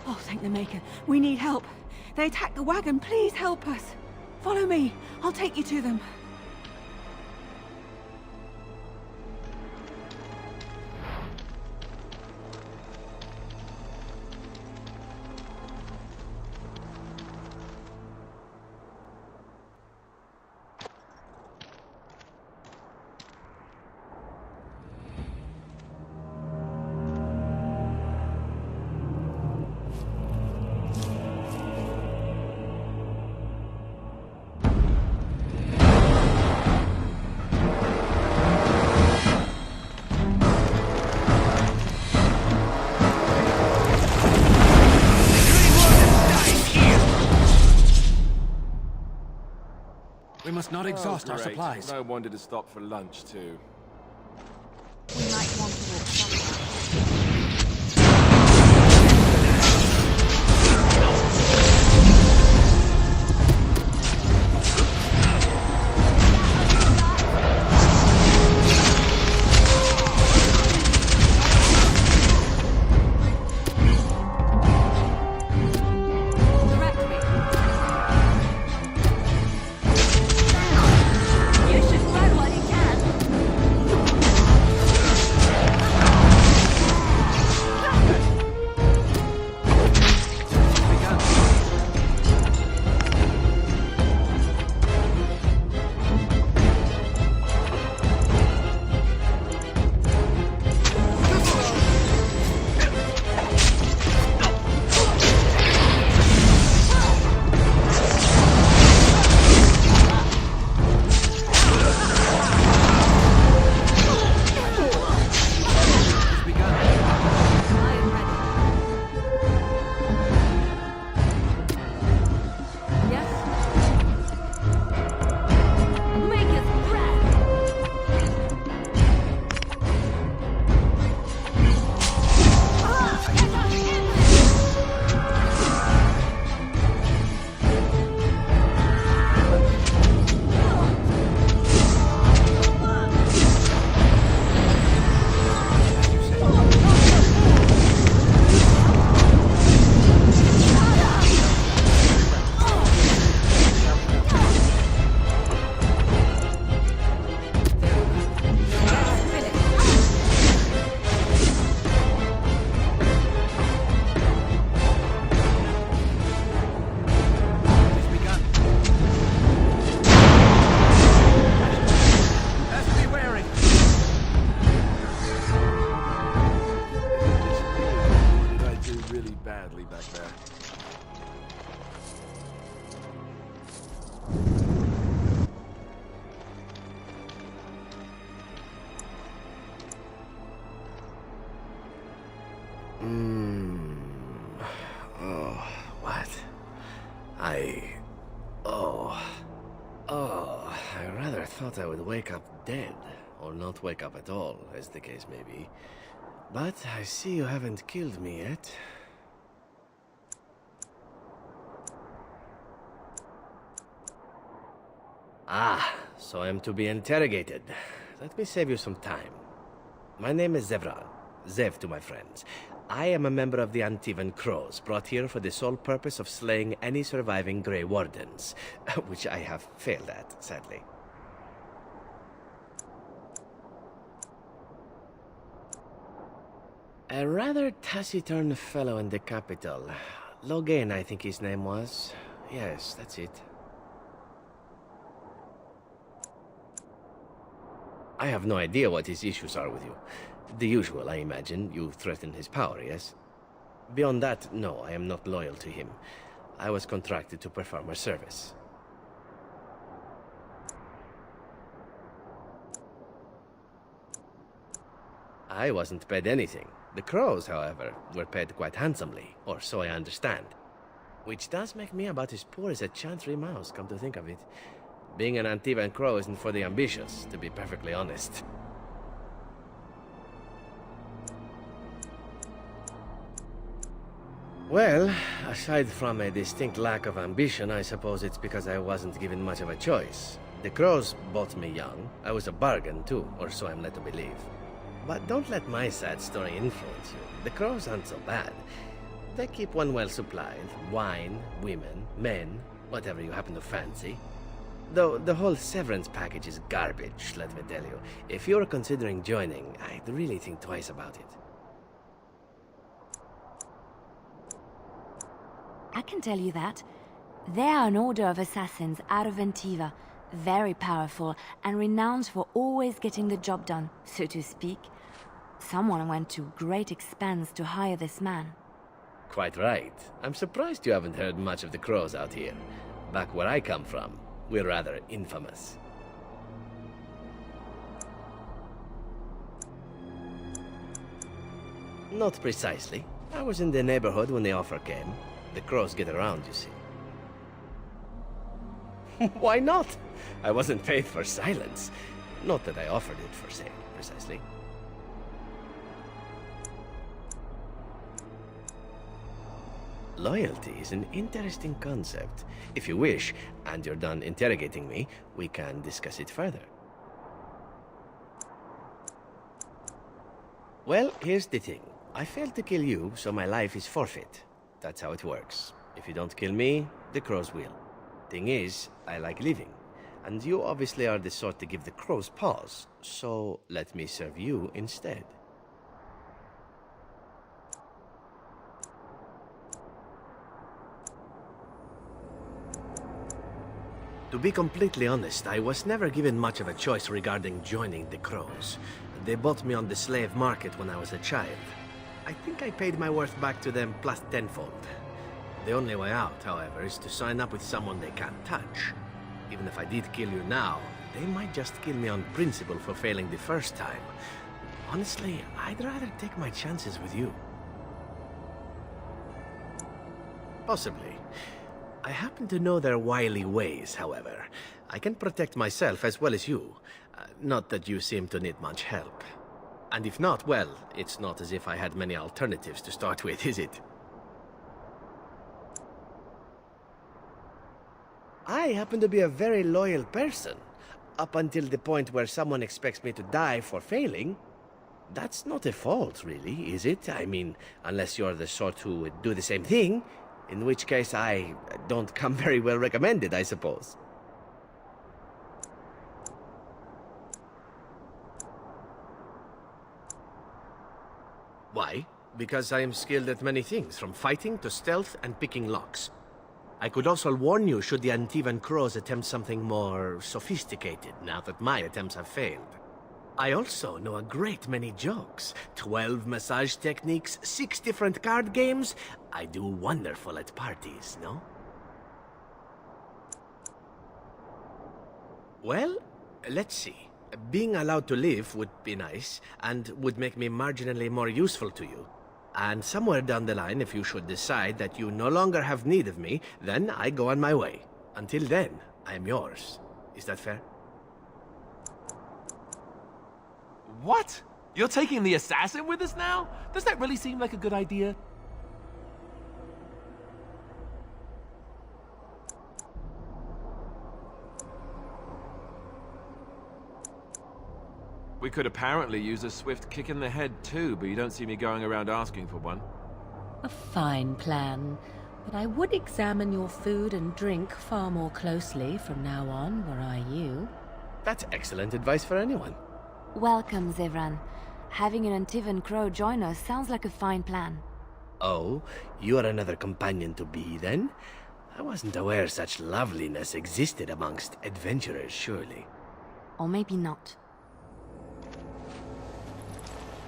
Oh, thank the Maker. We need help. They attacked the wagon. Please help us. Follow me. I'll take you to them. We must not exhaust our supplies. No wonder to stop for lunch, too. We might want to walk somewhere. I rather thought I would wake up dead, or not wake up at all, as the case may be. But I see you haven't killed me yet. Ah, so I am to be interrogated. Let me save you some time. My name is Zevran. Zev to my friends. I am a member of the Antivan Crows, brought here for the sole purpose of slaying any surviving Grey Wardens, which I have failed at, sadly. A rather taciturn fellow in the capital. Logain, I think his name was. Yes, that's it. I have no idea what his issues are with you. The usual, I imagine. You threaten his power, yes? Beyond that, no, I am not loyal to him. I was contracted to perform a service. I wasn't paid anything. The Crows, however, were paid quite handsomely, or so I understand. Which does make me about as poor as a Chantry mouse, come to think of it. Being an Antivan Crow isn't for the ambitious, to be perfectly honest. Well, aside from a distinct lack of ambition, I suppose it's because I wasn't given much of a choice. The Crows bought me young. I was a bargain, too, or so I'm led to believe. But don't let my sad story influence you. The Crows aren't so bad. they keep one well supplied. Wine, women, men, whatever you happen to fancy. Though the whole severance package is garbage, let me tell you. If you're considering joining, I'd really think twice about it. I can tell you that. They are an order of assassins out of Antiva, very powerful and renowned for always getting the job done, so to speak. Someone went to great expense to hire this man. Quite right. I'm surprised you haven't heard much of the Crows out here. Back where I come from, we're rather infamous. Not precisely. I was in the neighborhood when the offer came. The Crows get around, you see. Why not? I wasn't paid for silence. Not that I offered it for sale, precisely. Loyalty is an interesting concept. If you wish, and you're done interrogating me, we can discuss it further. Well, here's the thing. I failed to kill you, so my life is forfeit. That's how it works. If you don't kill me, the Crows will. Thing is, I like living. And you obviously are the sort to give the Crows pause, so let me serve you instead. To be completely honest, I was never given much of a choice regarding joining the Crows. They bought me on the slave market when I was a child. I think I paid my worth back to them plus tenfold. The only way out, however, is to sign up with someone they can't touch. Even if I did kill you now, they might just kill me on principle for failing the first time. Honestly, I'd rather take my chances with you. Possibly. I happen to know their wily ways, however. I can protect myself as well as you. Not that you seem to need much help. And if not, well, it's not as if I had many alternatives to start with, is it? I happen to be a very loyal person. Up until the point where someone expects me to die for failing. That's not a fault, really, is it? I mean, unless you're the sort who would do the same thing. In which case, I don't come very well recommended, I suppose. Why? Because I am skilled at many things, from fighting to stealth and picking locks. I could also warn you should the Antivan Crows attempt something more sophisticated, now that my attempts have failed. I also know a great many jokes. 12 massage techniques, 6 different card games. I do wonderful at parties, no? Well, let's see. Being allowed to live would be nice, and would make me marginally more useful to you. And somewhere down the line, if you should decide that you no longer have need of me, then I go on my way. Until then, I am yours. Is that fair? What? You're taking the assassin with us now? Does that really seem like a good idea? We could apparently use a swift kick in the head too, but you don't see me going around asking for one. A fine plan, but I would examine your food and drink far more closely from now on, were I you. That's excellent advice for anyone. Welcome, Zevran. Having an Antivan Crow join us sounds like a fine plan. Oh, you are another companion to be, then? I wasn't aware such loveliness existed amongst adventurers, surely. Or maybe not.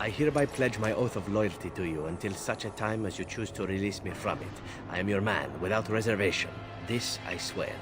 I hereby pledge my oath of loyalty to you until such a time as you choose to release me from it. I am your man, without reservation. This I swear.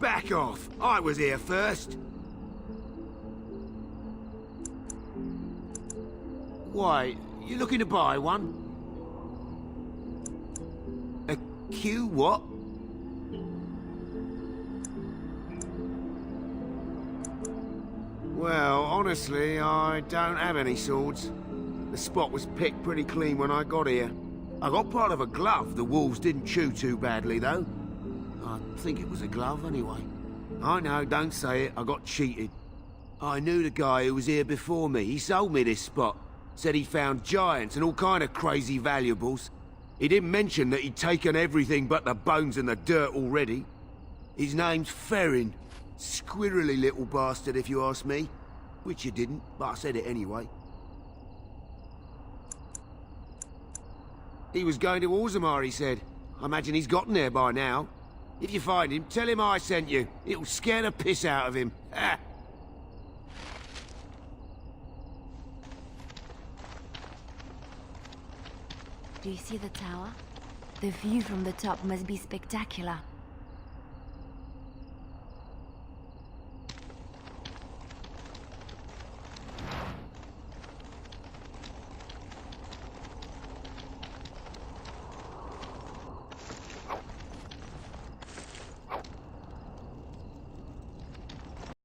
Back off! I was here first. Why, you looking to buy one? A Q what? Well, honestly, I don't have any swords. The spot was picked pretty clean when I got here. I got part of a glove the wolves didn't chew too badly, though. I think it was a glove, anyway. I know, don't say it, I got cheated. I knew the guy who was here before me. He sold me this spot. Said he found giants and all kind of crazy valuables. He didn't mention that he'd taken everything but the bones and the dirt already. His name's Ferrin. Squirrely little bastard, if you ask me. Which you didn't, but I said it anyway. He was going to Orzammar, he said. I imagine he's gotten there by now. If you find him, tell him I sent you. It'll scare the piss out of him. Ha! Do you see the tower? The view from the top must be spectacular.